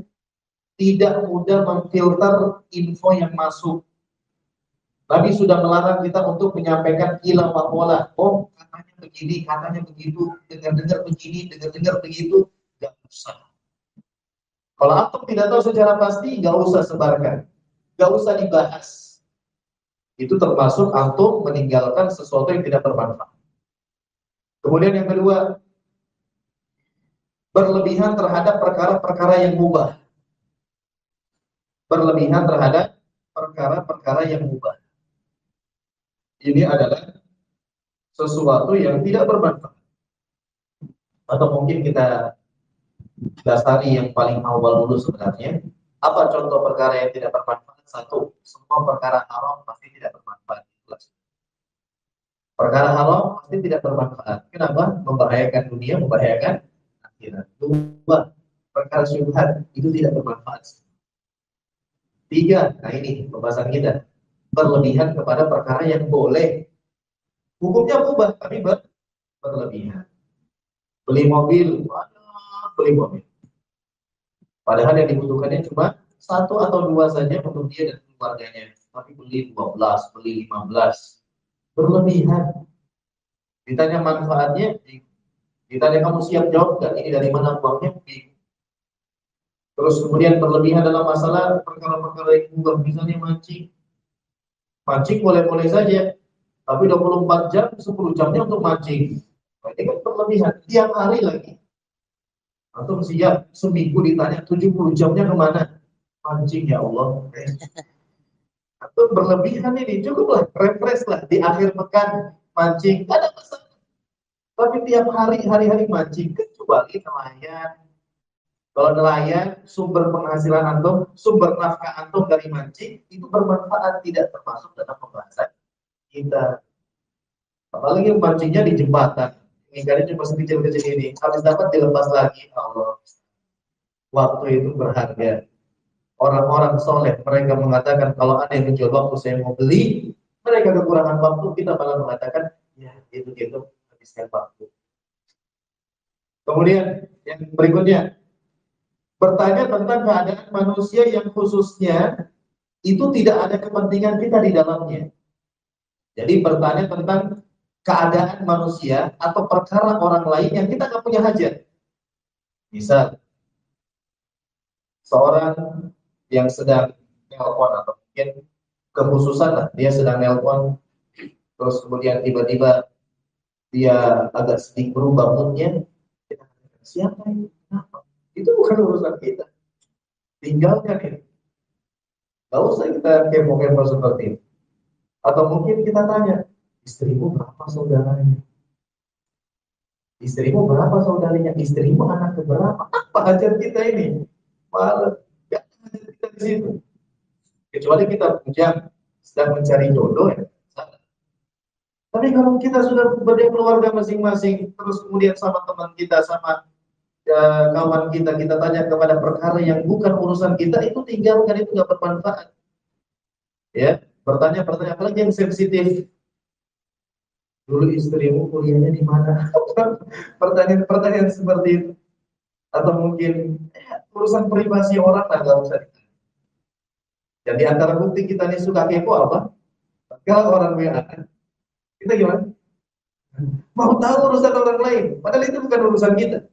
tidak mudah memfilter info yang masuk. Nabi sudah melarang kita untuk menyampaikan ilah waqala. Oh, katanya begini, katanya begitu, dengar-dengar begini, dengar-dengar begitu, enggak usah. Kalau antum tidak tahu secara pasti, enggak usah sebarkan. Enggak usah dibahas. Itu termasuk antum meninggalkan sesuatu yang tidak bermanfaat. Kemudian yang kedua, berlebihan terhadap perkara-perkara yang mubah. Berlebihan terhadap perkara-perkara yang mubah. Ini adalah sesuatu yang tidak bermanfaat. Atau mungkin kita dasari yang paling awal dulu sebenarnya. Apa contoh perkara yang tidak bermanfaat? Satu, semua perkara haram pasti tidak bermanfaat. Perkara haram pasti tidak bermanfaat. Kenapa? Membahayakan dunia, membahayakan akhirat. Dua, perkara syubhat itu tidak bermanfaat. Tiga, nah ini pembahasan kita. Berlebihan kepada perkara yang boleh. Hukumnya mubah, tapi berlebihan. Beli mobil, beli mobil. Padahal yang dibutuhkannya cuma satu atau dua saja untuk dia dan keluarganya. Tapi beli 12, beli 15. Berlebihan. Ditanya manfaatnya, ditanya kamu siap jawab nggak? Ini dari mana uangnya? Terus kemudian berlebihan dalam masalah perkara-perkara yang mubah. Misalnya mancing. Mancing boleh-boleh saja. Tapi 24 jam, 10 jamnya untuk mancing. Ini kan berlebihan. Tiap hari lagi. Atau siap seminggu ditanya 70 jamnya kemana? Mancing, ya Allah. Atau berlebihan ini, cukuplah, refresh lah di akhir pekan mancing, ada masalah. Tapi tiap hari mancing, kecuali nelayan. Kalau nelayan, sumber penghasilan antum, sumber nafkah antum dari mancing, itu bermanfaat, tidak termasuk dalam pembahasan kita. Apalagi mancingnya di jembatan, ikannya cuma sekecil-kecil ini, habis dapat dilepas lagi, Allah. Waktu itu berharga. Orang-orang soleh, mereka mengatakan kalau ada yang menjual waktu saya mau beli, mereka kekurangan waktu, kita malah mengatakan ya gitu habiskan waktu. Kemudian yang berikutnya, bertanya tentang keadaan manusia yang khususnya itu tidak ada kepentingan kita di dalamnya. Jadi bertanya tentang keadaan manusia atau perkara orang lain yang kita nggak punya hajat. Misal seorang yang sedang nelpon atau mungkin kekhususan lah, dia sedang nelpon, terus kemudian tiba-tiba dia agak sedikit berubah moodnya, kita katakan, siapa ini? Kenapa? Itu bukan urusan kita. Tinggalkan itu. Gak usah kita kepo-kepo seperti itu. Atau mungkin kita tanya, istrimu berapa saudaranya? Istrimu berapa saudaranya? Istrimu anak keberapa? Apa hajat kita ini? Malah, gak ada hajat kita di situ. Kecuali kita punya sedang mencari jodoh ya. Tapi kalau kita sudah berkeluarga masing-masing, terus kemudian sama teman kita, sama kawan kita tanya kepada perkara yang bukan urusan kita, itu tinggalkan, itu nggak bermanfaat. Ya, bertanya apalagi yang sensitif. Dulu istrimu kuliahnya di mana? Pertanyaan seperti itu. Atau mungkin urusan privasi orang lah, nggak usah. Jadi antara bukti kita nih suka kepo apa? Kalau orang WA, kita gimana? Mau tahu urusan orang lain, padahal itu bukan urusan kita.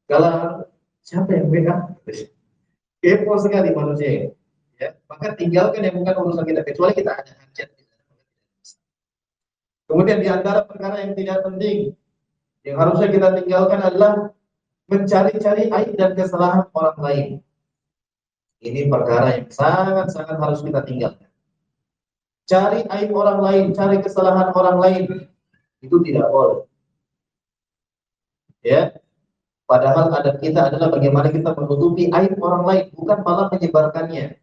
Kalau siapa yang WA? Kepo sekali manusia ini. Ya, maka tinggalkan yang bukan urusan kita, kecuali kita ada hajat. Kemudian di antara perkara yang tidak penting, yang harusnya kita tinggalkan adalah mencari-cari aib dan kesalahan orang lain. Ini perkara yang sangat-sangat harus kita tinggalkan. Cari aib orang lain, cari kesalahan orang lain, itu tidak boleh. Ya, padahal adab kita adalah bagaimana kita menutupi aib orang lain, bukan malah menyebarkannya.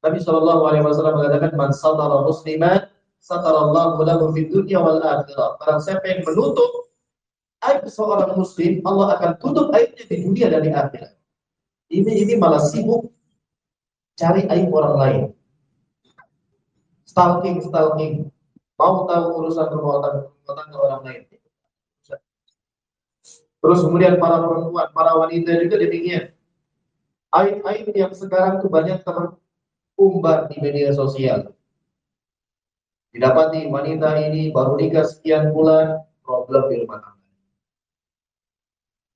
Nabi Shallallahu Alaihi Wasallam mengatakan, "Man satara musliman, satarallahu lahu fid dunya wal akhirah." Barang siapa yang menutup aib seorang muslim, Allah akan tutup aibnya di dunia dan di akhirat. Ini malah sibuk cari aib orang lain. Stalking, mau tahu urusan perbuatan orang lain. Terus kemudian para perempuan, para wanita juga demikian. Aib-aib yang sekarang itu banyak terumbar di media sosial. Didapati wanita ini baru nikah sekian bulan, problem di rumah tangga.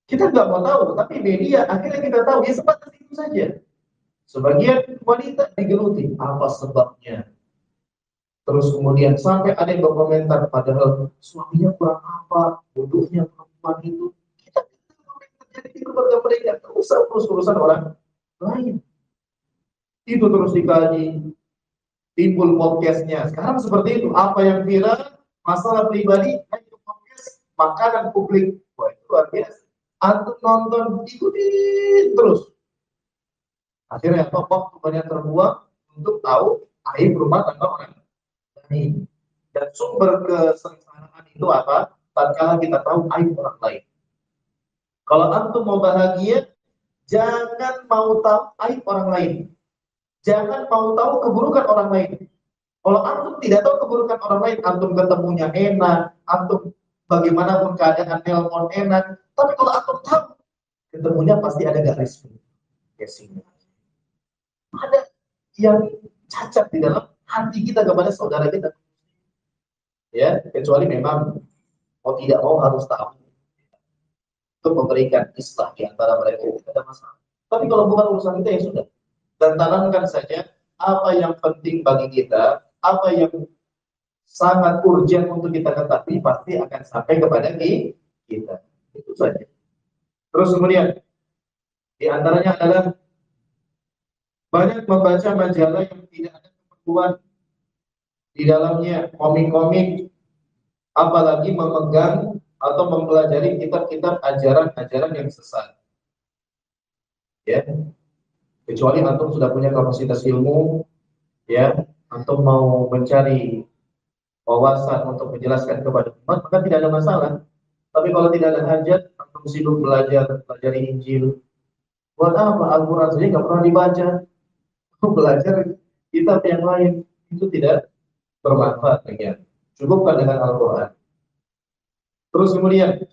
Kita nggak mau tahu, tapi media akhirnya kita tahu, ya sebatas itu saja. Sebagian wanita digeluti, apa sebabnya? Terus kemudian sampai ada yang berkomentar, padahal suaminya kurang apa, bodohnya perempuan itu. Kita tidak mau terjadi di keluarga mereka, terus urusan orang lain. itu terus dikaji, timbul podcastnya. Sekarang seperti itu, apa yang viral, masalah pribadi, ayo podcast, makanan publik. Wah, itu luar biasa. Antum nonton, ikutin terus. Akhirnya waktu banyak terbuang untuk tahu aib rumah tangga orang lain. Dan sumber kesengsaraan itu apa? Tatkala kita tahu aib orang lain. Kalau antum mau bahagia, jangan mau tahu aib orang lain. Jangan mau tahu keburukan orang lain. Kalau antum tidak tahu keburukan orang lain, antum ketemunya enak, antum bagaimanapun keadaan telepon enak. Tapi kalau antum tahu, ketemunya pasti ada garis casing. Ada yang cacat di dalam hati kita kepada saudara kita. Ya, kecuali memang mau tidak mau harus tahu untuk memberikan islah di antara mereka, tidak ada masalah. Tapi kalau bukan urusan kita ya sudah. Dan tanamkan saja apa yang penting bagi kita, apa yang sangat urgent untuk kita ketahui pasti akan sampai kepada kita. Itu saja. Terus kemudian di antaranya adalah banyak membaca majalah yang tidak ada keperluan di dalamnya, komik-komik, apalagi memegang atau mempelajari kitab-kitab ajaran-ajaran yang sesat. Ya, kecuali antum sudah punya kapasitas ilmu, ya, antum mau mencari wawasan untuk menjelaskan kepada umat, maka tidak ada masalah. Tapi kalau tidak ada hajat, antum sibuk belajar Injil. Buat apa? Al-Quran saja nggak pernah dibaca. Belajar kitab yang lain itu tidak bermanfaat bagi antum. Cukupkan dengan Al-Quran. Terus kemudian,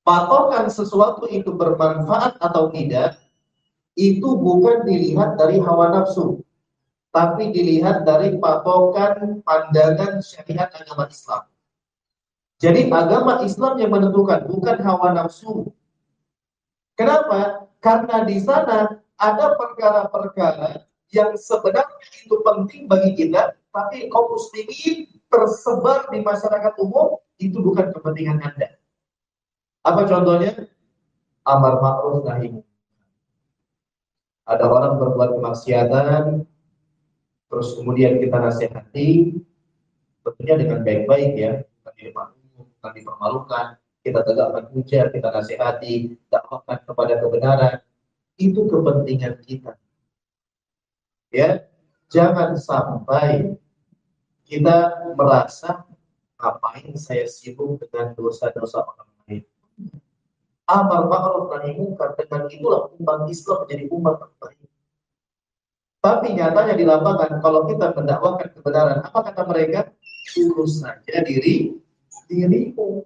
patokan sesuatu itu bermanfaat atau tidak, itu bukan dilihat dari hawa nafsu, tapi dilihat dari patokan pandangan syariat agama Islam. Jadi agama Islam yang menentukan, bukan hawa nafsu. Kenapa? Karena di sana ada perkara-perkara yang sebenarnya itu penting bagi kita, tapi kaum muslimin tersebar di masyarakat umum, itu bukan kepentingan Anda. Apa contohnya? Amar ma'ruf nahi munkar. Ada orang berbuat kemaksiatan, terus kemudian kita nasihati, tentunya dengan baik-baik ya, bukan di depan umum, bukan dipermalukan, kita tegakkan hujah, kita nasihati, dakwahkan kepada kebenaran, itu kepentingan kita. Ya, jangan sampai kita merasa ngapain saya sibuk dengan dosa-dosa orang lain. Amar ma'ruf nahi munkar, dengan itulah umat Islam menjadi umat terbaik. Tapi nyatanya di lapangan, kalau kita mendakwakan kebenaran, apa kata mereka? Urus saja dirimu.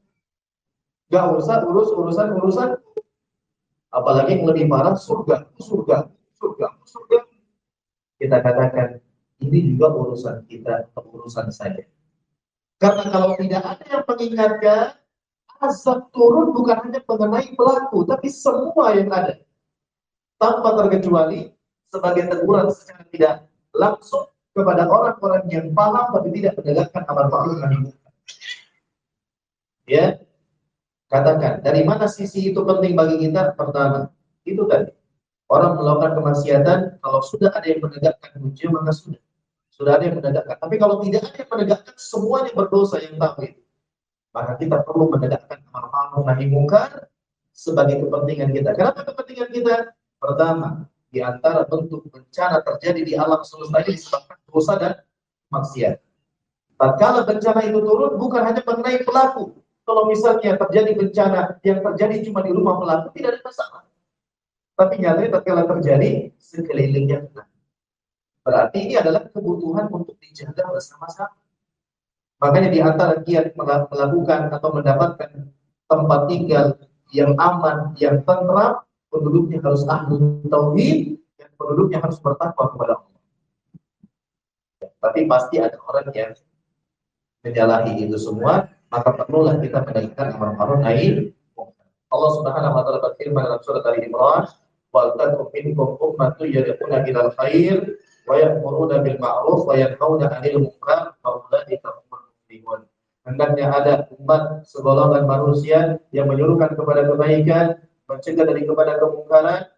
Gak usah urus urusan. Apalagi yang lebih parah, surga. Kita katakan, ini juga urusan kita, urusan saja. Karena kalau tidak ada yang mengingatkan, azab turun bukan hanya mengenai pelaku, tapi semua yang ada. Tanpa terkecuali, sebagai teguran secara tidak langsung kepada orang-orang yang paham tapi tidak menegakkan amar ma'ruf nahi munkar. Ya, katakan dari mana sisi itu penting bagi kita? Pertama, itu tadi orang melakukan kemaksiatan, kalau sudah ada yang menegakkan hujah maka sudah ada yang menegakkan. Tapi kalau tidak ada yang menegakkan, semuanya berdosa yang tahu itu. Maka kita perlu menegakkan amar ma'ruf nahi munkar sebagai kepentingan kita. Kenapa kepentingan kita? Pertama, di antara bentuk bencana terjadi di alam semesta ini disebabkan dosa dan maksiat. Tatkala bencana itu turun bukan hanya mengenai pelaku. Kalau misalnya terjadi bencana yang terjadi cuma di rumah pelaku, tidak ada masalah. Tapi nyatanya tatkala terjadi sekelilingnya kena. Berarti ini adalah kebutuhan untuk dijaga bersama-sama. Makanya di antara kiat melakukan atau mendapatkan tempat tinggal yang aman, yang tentram, penduduknya harus ahli tauhid dan penduduknya harus bertakwa kepada Allah. Tapi pasti ada orang yang menyalahi itu semua, maka perlulah kita menegakkan amar ma'ruf nahi munkar. Allah Subhanahu wa taala berfirman dalam surat Ali Imran, "Wal takum minkum ummatun yad'una ilal khair wa ya'muruna bil ma'ruf wa yanhauna 'anil munkar wa ulaika humul muflihun." Hendaknya ada umat segolongan manusia yang menyuruhkan kepada kebaikan, mencegah dari kepada kemungkaran,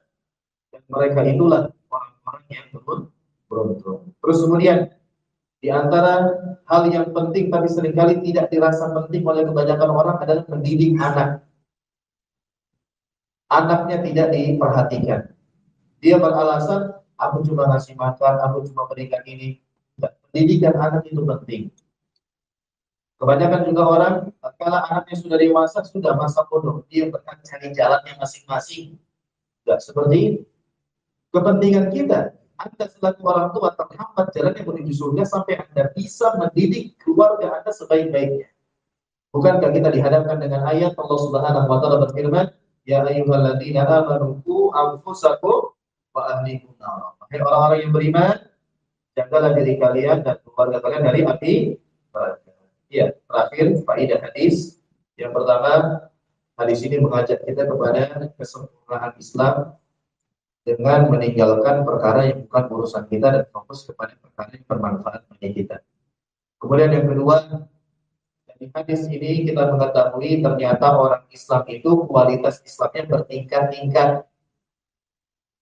dan mereka itulah orang orang yang beruntung. Terus kemudian di antara hal yang penting tapi seringkali tidak dirasa penting oleh kebanyakan orang adalah mendidik anak. Anaknya tidak diperhatikan. Dia beralasan, aku cuma ngasih makan, aku cuma berikan ini. Pendidikan anak itu penting. Kebanyakan juga orang, kalau anaknya sudah dewasa, sudah masa bodoh, dia berhak cari jalannya masing-masing. Tidak seperti itu. Kepentingan kita, Anda selaku orang tua terhambat jalan yang menuju surga sampai Anda bisa mendidik keluarga Anda sebaik-baiknya. Bukankah kita dihadapkan dengan ayat Allah Subhanahu wa taala berfirman, "Ya ayyuhalladzina amanu qu anfusakum wa ahlikum nar." Hai orang-orang yang beriman, jagalah diri kalian dan keluarga kalian dari api neraka. Ya, terakhir faedah hadis. Yang pertama, hadis ini mengajak kita kepada kesempurnaan Islam dengan meninggalkan perkara yang bukan urusan kita dan fokus kepada perkara yang bermanfaat bagi kita. Kemudian yang kedua, dari hadis ini kita mengetahui ternyata orang Islam itu kualitas Islamnya bertingkat-tingkat.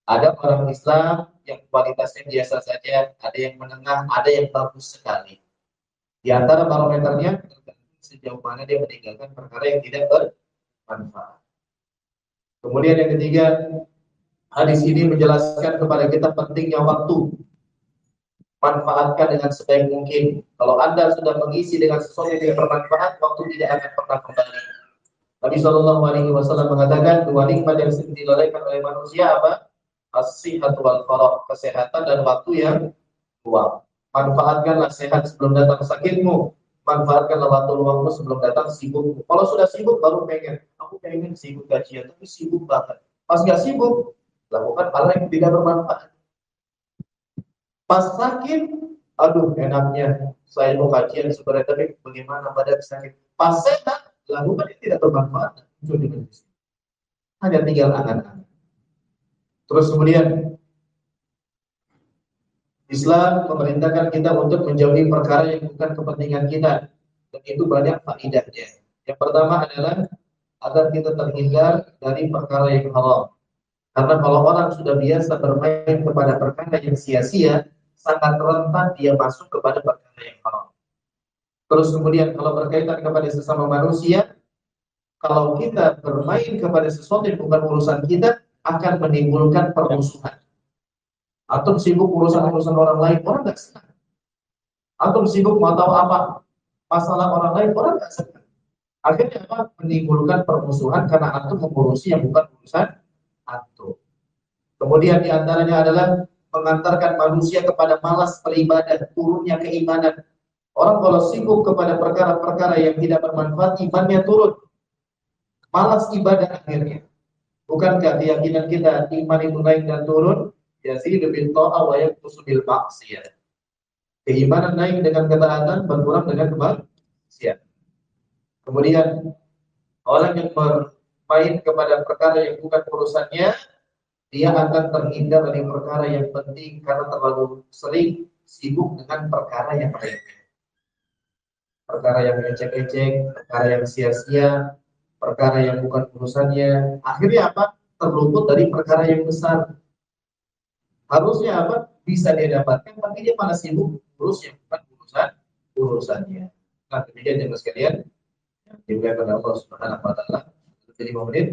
Ada orang Islam yang kualitasnya biasa saja, ada yang menengah, ada yang bagus sekali. Di antara barometernya sejauh mana dia meninggalkan perkara yang tidak bermanfaat. Kemudian yang ketiga, hadis ini menjelaskan kepada kita pentingnya waktu. Manfaatkan dengan sebaik mungkin. Kalau Anda sudah mengisi dengan sesuatu yang tidak bermanfaat, waktu tidak akan pernah kembali. Nabi Shallallahu Alaihi Wasallam mengatakan dua nikmat yang sering dilalaikan oleh manusia apa? As-sihhat wal faragh, kesehatan dan waktu yang luang. Manfaatkanlah sehat sebelum datang sakitmu. Manfaatkanlah waktu luangmu sebelum datang sibukmu. Kalau sudah sibuk baru pengen. Aku pengen sibuk gajian, tapi sibuk banget. Pas nggak sibuk, lakukan hal yang tidak bermanfaat. Pas sakit, aduh enaknya saya mau kajian sebenarnya, tapi bagaimana badan sakit. Pas sehat, lakukan yang tidak bermanfaat. Hanya tinggal angan-angan. Terus kemudian Islam memerintahkan kita untuk menjauhi perkara yang bukan kepentingan kita, dan itu banyak faedahnya. Yang pertama adalah agar kita terhindar dari perkara yang haram. Karena kalau orang sudah biasa bermain kepada perkara yang sia-sia, sangat rentan dia masuk kepada perkara yang haram. Terus kemudian kalau berkaitan kepada sesama manusia, kalau kita bermain kepada sesuatu yang bukan urusan kita, akan menimbulkan permusuhan. Atau sibuk urusan-urusan orang lain, orang nggak senang. Atau sibuk mau tahu apa masalah orang lain, orang nggak senang. Akhirnya apa? Menimbulkan permusuhan karena antum mengurusi yang bukan urusan antum. Kemudian diantaranya adalah mengantarkan manusia kepada malas beribadah, turunnya keimanan. Orang kalau sibuk kepada perkara-perkara yang tidak bermanfaat, imannya turun. Malas ibadah akhirnya. Bukankah keyakinan kita iman itu naik dan turun? Yazidu bil ta'ah wa yanqusu bil maksiyah. Keimanan naik dengan ketaatan, berkurang dengan kemaksiatan. Kemudian orang yang bermain kepada perkara yang bukan urusannya, dia akan terhindar dari perkara yang penting karena terlalu sering sibuk dengan perkara yang lain. Perkara yang ecek-ecek, perkara yang sia-sia, perkara yang bukan urusannya. Akhirnya apa? Terluput dari perkara yang besar. Harusnya apa? Bisa dia dapatkan, tapi dia malah sibuk urus yang bukan urusannya. Nah, demikian jemaah sekalian, yang dimuliakan Allah Subhanahu wa taala. Jadi 5 menit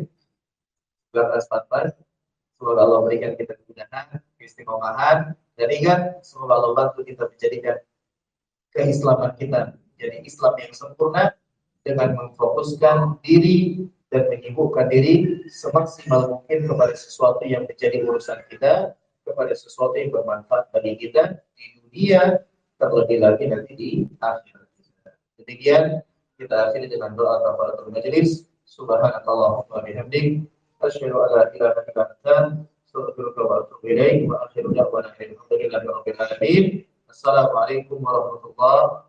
19.44. Semoga Allah berikan kita kemudahan, keistiqomahan, dan ingat, semoga Allah bantu kita menjadikan keislaman kita jadi Islam yang sempurna dengan memfokuskan diri dan menyibukkan diri semaksimal mungkin kepada sesuatu yang menjadi urusan kita, kepada sesuatu yang bermanfaat bagi kita di dunia, terlebih lagi nanti di akhirat. Demikian kita akhiri dengan doa kafaratul majelis. Subhanakallahumma wa bihamdik, asyhadu an la ilaha illa anta, astaghfiruka wa atubu ilaik, wa akhiru da'wana alhamdulillahi rabbil alamin. Assalamualaikum warahmatullahi